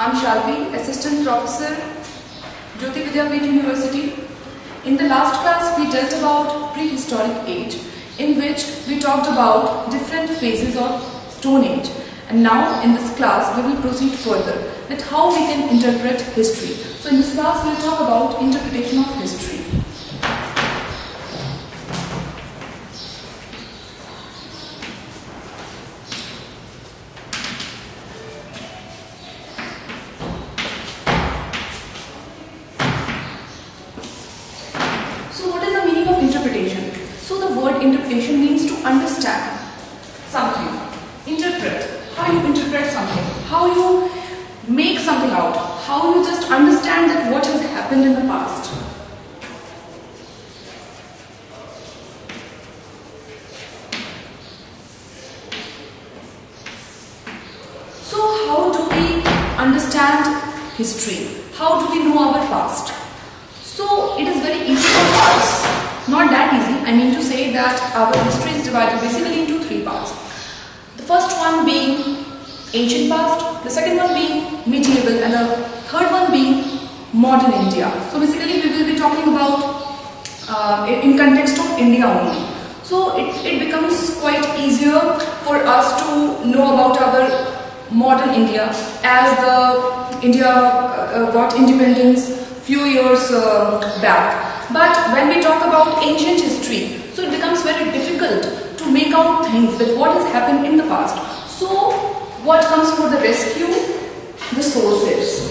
I'm Shalvi, Assistant Professor, Jyoti Vidyapeeth University. In the last class, we dealt about prehistoric age, in which we talked about different phases of Stone Age. And now, in this class, we will proceed further, that how we can interpret history. So in this class, we will talk about interpretation of history. Interpretation means to understand something, interpret, how you interpret something, how you make something out, how you just understand that what has happened in the past. So how do we understand history? How do we know our past? So it is very easy for us. Not that easy. I mean to say that our history is divided basically into three parts. The first one being ancient past, the second one being medieval, and the third one being modern India. So basically we will be talking about in context of India only. So it becomes quite easier for us to know about our modern India as the India got independence few years back. But when we talk about ancient history, so it becomes very difficult to make out things that what has happened in the past. So what comes for the rescue? The sources.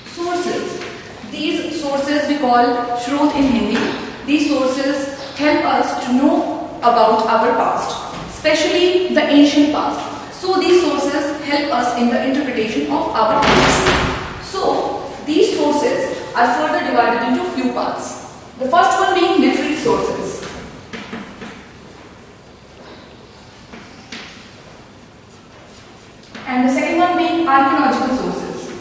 Sources. These sources we call Shrot in Hindi. These sources help us to know about our past, especially the ancient past. So these sources help us in the interpretation of our history. So, these sources are further divided into few parts. The first one being literary sources. And the second one being archaeological sources.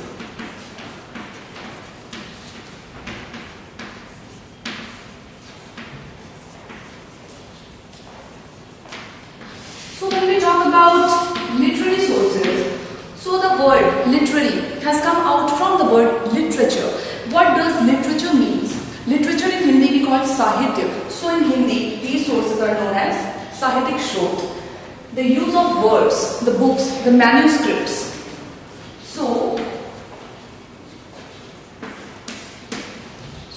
So, when we talk about literary sources, so the word literary has come out from the word literature. What does literature means? Literature in Hindi we call Sahitya. So in Hindi, these sources are known as Sahitik Shrot. The use of words, the books, the manuscripts. So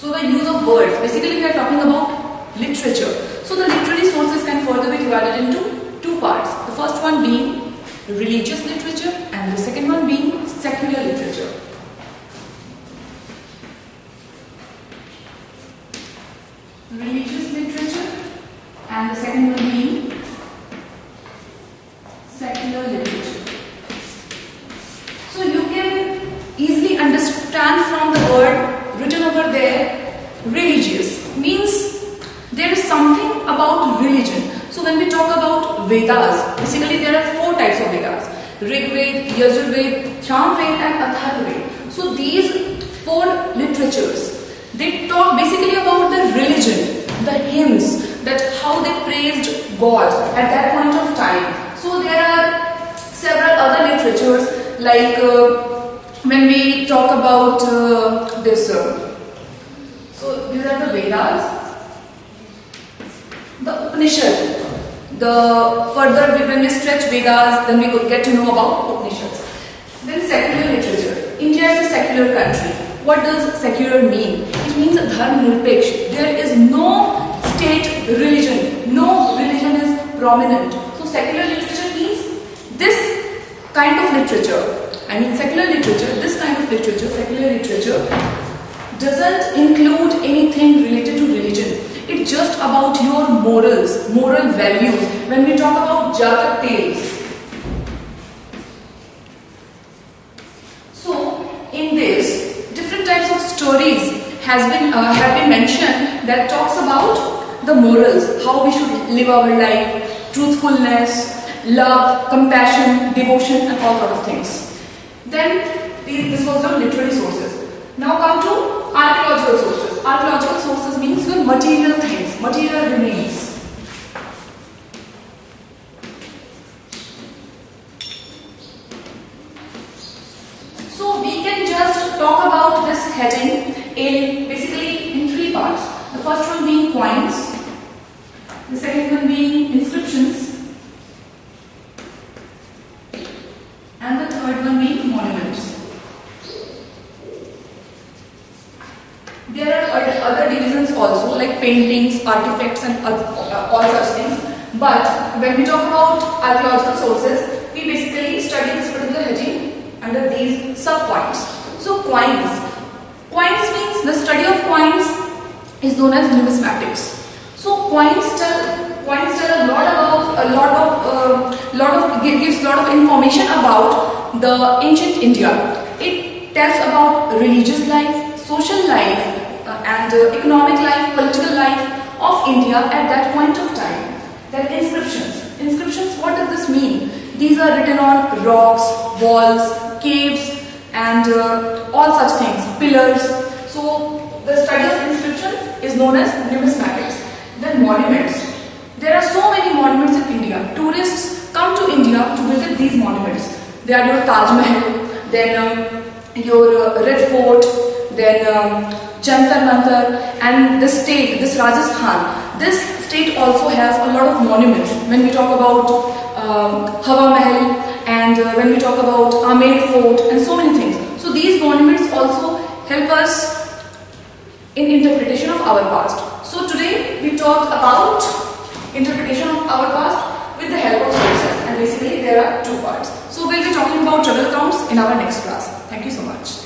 the use of words, basically we are talking about literature. So the literary sources can further be divided into two parts. The first one being religious literature and the second one being secular literature. Religious literature and the second one being secular literature. So you can easily understand from the word written over there, religious means there is something about religion. So when we talk about Vedas, basically there are four types of Vedas: Rig Ved, Yajur Ved, Samved and Atharvaved. So these four literatures, they talk basically about the religion, the hymns, that how they praised God at that point of time. So there are several other literatures like when we talk about this. So these are the Vedas, the Upanishad. The further when we stretch Vedas, then we could get to know about Upanishads. Then secular literature. India is a secular country. What does secular mean? It means dharma nirpeksh. There is no state religion. No religion is prominent. So secular literature means this kind of literature. I mean secular literature, this kind of literature, secular literature doesn't include anything related to religion. It's just about your morals, moral values. When we talk about Jatak tales. So, in this, different types of stories have been mentioned that talks about the morals, how we should live our life, truthfulness, love, compassion, devotion, and all sort of things. Then, this was the literary sources. Now come to archaeological sources. Archaeological sources means your material things, material remains. in three parts. The first one being coins, the second one being inscriptions, and the third one being monuments. There are other divisions also, like paintings, artifacts, and all such things. But when we talk about archaeological sources, we basically study this particular heading under these sub-points. So coins. Coins means the study of coins is known as numismatics. So coins tell a gives a lot of information about the ancient India. It tells about religious life, social life, and economic life, political life of India at that point of time. Then inscriptions. Inscriptions, what does this mean? These are written on rocks, walls, caves, and all such things, pillars. So the study of inscriptions is known as numismatics. Then monuments. There are so many monuments in India. Tourists come to India to visit these monuments. They are your Taj Mahal, then your Red Fort, then Jantar Mantar, and the state, this Rajasthan. This state also has a lot of monuments. When we talk about Hawa Mahal, and when we talk about Amer Fort, and so many things. So these monuments also help us in interpretation of our past. So today we talked about interpretation of our past with the help of sources, and basically there are two parts. So we'll be talking about travel accounts in our next class. Thank you so much.